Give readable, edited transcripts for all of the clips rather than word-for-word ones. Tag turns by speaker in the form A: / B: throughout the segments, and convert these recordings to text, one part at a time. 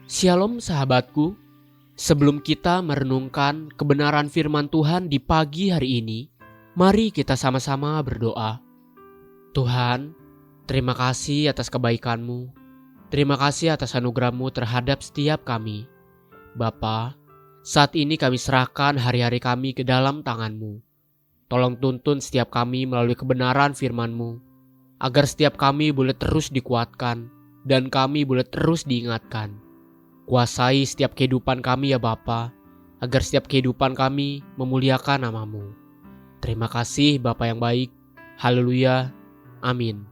A: Shalom sahabatku, sebelum kita merenungkan kebenaran firman Tuhan di pagi hari ini, mari kita sama-sama berdoa. Tuhan, terima kasih atas kebaikan-Mu, terima kasih atas anugerah-Mu terhadap setiap kami. Bapa, saat ini kami serahkan hari-hari kami ke dalam tangan-Mu. Tolong tuntun setiap kami melalui kebenaran firman-Mu, agar setiap kami boleh terus dikuatkan dan kami boleh terus diingatkan. Kuasai setiap kehidupan kami ya Bapa, agar setiap kehidupan kami memuliakan nama-Mu. Terima kasih Bapa yang baik. Haleluya. Amin.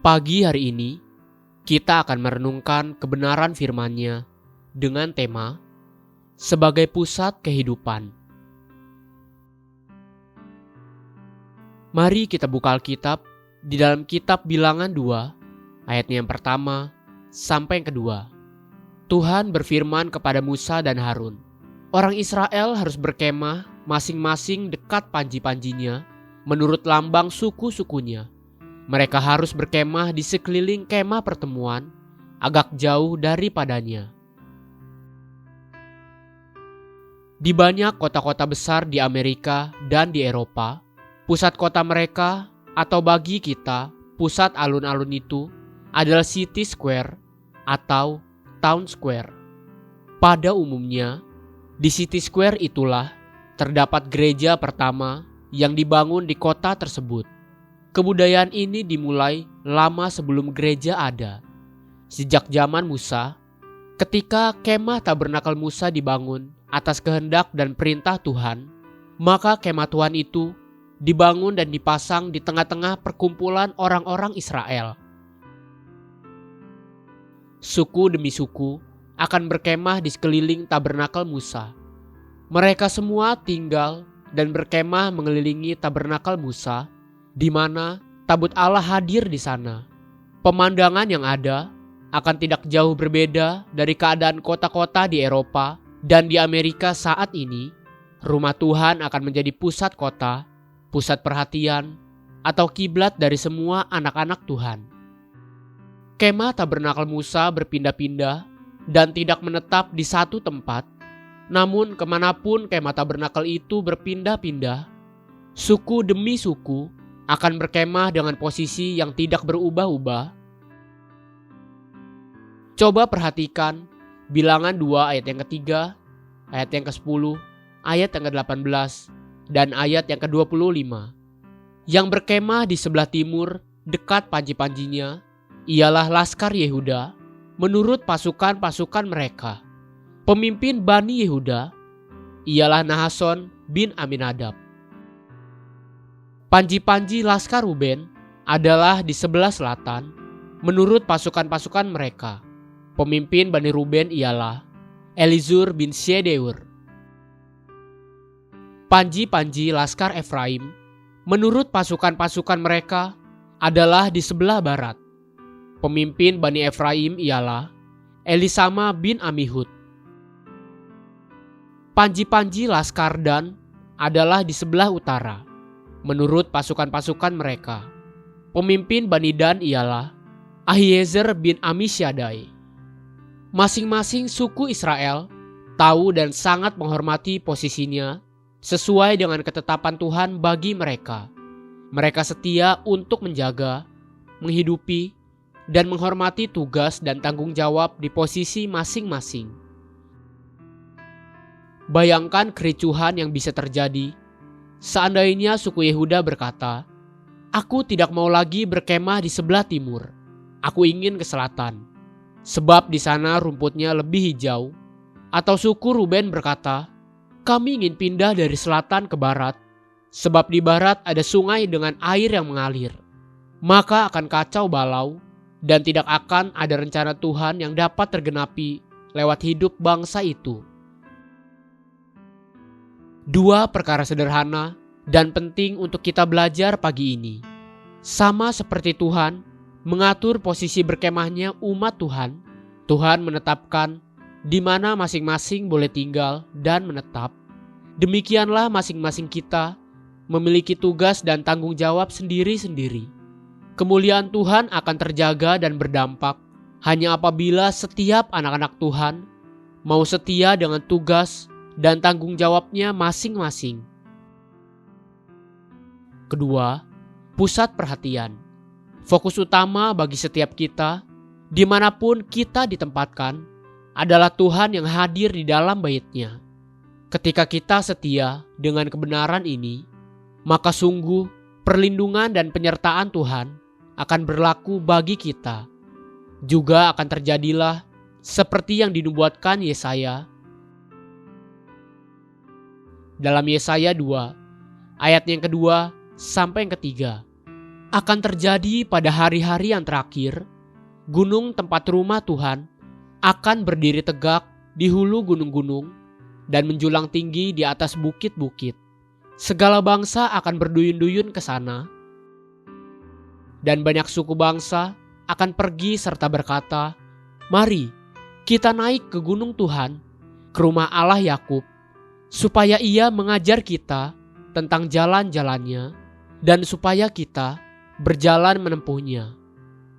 A: Pagi hari ini, kita akan merenungkan kebenaran firman-Nya dengan tema sebagai pusat kehidupan. Mari kita buka Alkitab di dalam kitab Bilangan 2, ayatnya yang pertama sampai yang kedua. Tuhan berfirman kepada Musa dan Harun, orang Israel harus berkemah masing-masing dekat panji-panjinya menurut lambang suku-sukunya. Mereka harus berkemah di sekeliling kemah pertemuan, agak jauh daripadanya. Di banyak kota-kota besar di Amerika dan di Eropa, pusat kota mereka atau bagi kita, pusat alun-alun itu adalah City Square atau Town Square. Pada umumnya, di City Square itulah terdapat gereja pertama yang dibangun di kota tersebut. Kebudayaan ini dimulai lama sebelum gereja ada. Sejak zaman Musa, ketika kemah tabernakel Musa dibangun atas kehendak dan perintah Tuhan, maka kemah Tuhan itu dibangun dan dipasang di tengah-tengah perkumpulan orang-orang Israel. Suku demi suku akan berkemah di sekeliling tabernakel Musa. Mereka semua tinggal dan berkemah mengelilingi tabernakel Musa, di mana tabut Allah hadir di sana. Pemandangan yang ada akan tidak jauh berbeda dari keadaan kota-kota di Eropa dan di Amerika saat ini. Rumah Tuhan akan menjadi pusat kota, pusat perhatian, atau kiblat dari semua anak-anak Tuhan. Kemah tabernakel Musa berpindah-pindah dan tidak menetap di satu tempat. Namun kemanapun kemah tabernakel itu berpindah-pindah, suku demi suku akan berkemah dengan posisi yang tidak berubah-ubah. Coba perhatikan Bilangan 2 ayat yang ketiga, ayat yang ke-10, ayat yang ke-18, dan ayat yang ke-25. Yang berkemah di sebelah timur dekat panji-panjinya ialah Laskar Yehuda menurut pasukan-pasukan mereka. Pemimpin Bani Yehuda ialah Nahason bin Aminadab. Panji-panji Laskar Ruben adalah di sebelah selatan menurut pasukan-pasukan mereka. Pemimpin Bani Ruben ialah Elizur bin Syedeur. Panji-panji Laskar Efraim menurut pasukan-pasukan mereka adalah di sebelah barat. Pemimpin Bani Efraim ialah Elisama bin Amihud. Panji-panji Laskar Dan adalah di sebelah utara menurut pasukan-pasukan mereka. Pemimpin Bani Dan ialah Ahiezer bin Amisyadai. Masing-masing suku Israel tahu dan sangat menghormati posisinya sesuai dengan ketetapan Tuhan bagi mereka. Mereka setia untuk menjaga, menghidupi, dan menghormati tugas dan tanggung jawab di posisi masing-masing. Bayangkan kericuhan yang bisa terjadi seandainya suku Yehuda berkata, "Aku tidak mau lagi berkemah di sebelah timur. Aku ingin ke selatan, sebab di sana rumputnya lebih hijau." Atau suku Ruben berkata, "Kami ingin pindah dari selatan ke barat, sebab di barat ada sungai dengan air yang mengalir." Maka akan kacau balau dan tidak akan ada rencana Tuhan yang dapat tergenapi lewat hidup bangsa itu. Dua perkara sederhana dan penting untuk kita belajar pagi ini. Sama seperti Tuhan mengatur posisi berkemahnya umat Tuhan, Tuhan menetapkan di mana masing-masing boleh tinggal dan menetap. Demikianlah masing-masing kita memiliki tugas dan tanggung jawab sendiri-sendiri. Kemuliaan Tuhan akan terjaga dan berdampak hanya apabila setiap anak-anak Tuhan mau setia dengan tugas dan tanggung jawabnya masing-masing. Kedua, pusat perhatian. Fokus utama bagi setiap kita, dimanapun kita ditempatkan, adalah Tuhan yang hadir di dalam bait-Nya. Ketika kita setia dengan kebenaran ini, maka sungguh perlindungan dan penyertaan Tuhan akan berlaku bagi kita. Juga akan terjadilah seperti yang dinubuatkan Yesaya. Dalam Yesaya 2, ayat yang kedua sampai yang ketiga. Akan terjadi pada hari-hari yang terakhir, gunung tempat rumah Tuhan akan berdiri tegak di hulu gunung-gunung dan menjulang tinggi di atas bukit-bukit. Segala bangsa akan berduyun-duyun ke sana, dan banyak suku bangsa akan pergi serta berkata, "Mari, kita naik ke gunung Tuhan, ke rumah Allah Yakub, supaya Ia mengajar kita tentang jalan-jalannya, dan supaya kita berjalan menempuhnya.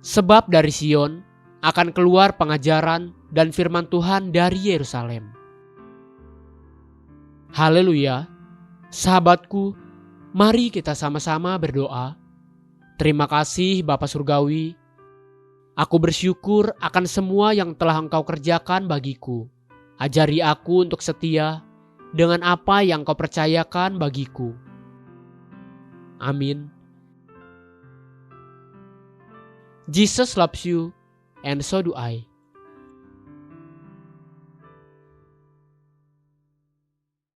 A: Sebab dari Sion akan keluar pengajaran dan firman Tuhan dari Yerusalem." Haleluya. Sahabatku, mari kita sama-sama berdoa. Terima kasih Bapa Surgawi. Aku bersyukur akan semua yang telah Engkau kerjakan bagiku. Ajari aku untuk setia dengan apa yang Kau percayakan bagiku. Amin. Jesus loves you, and so do I.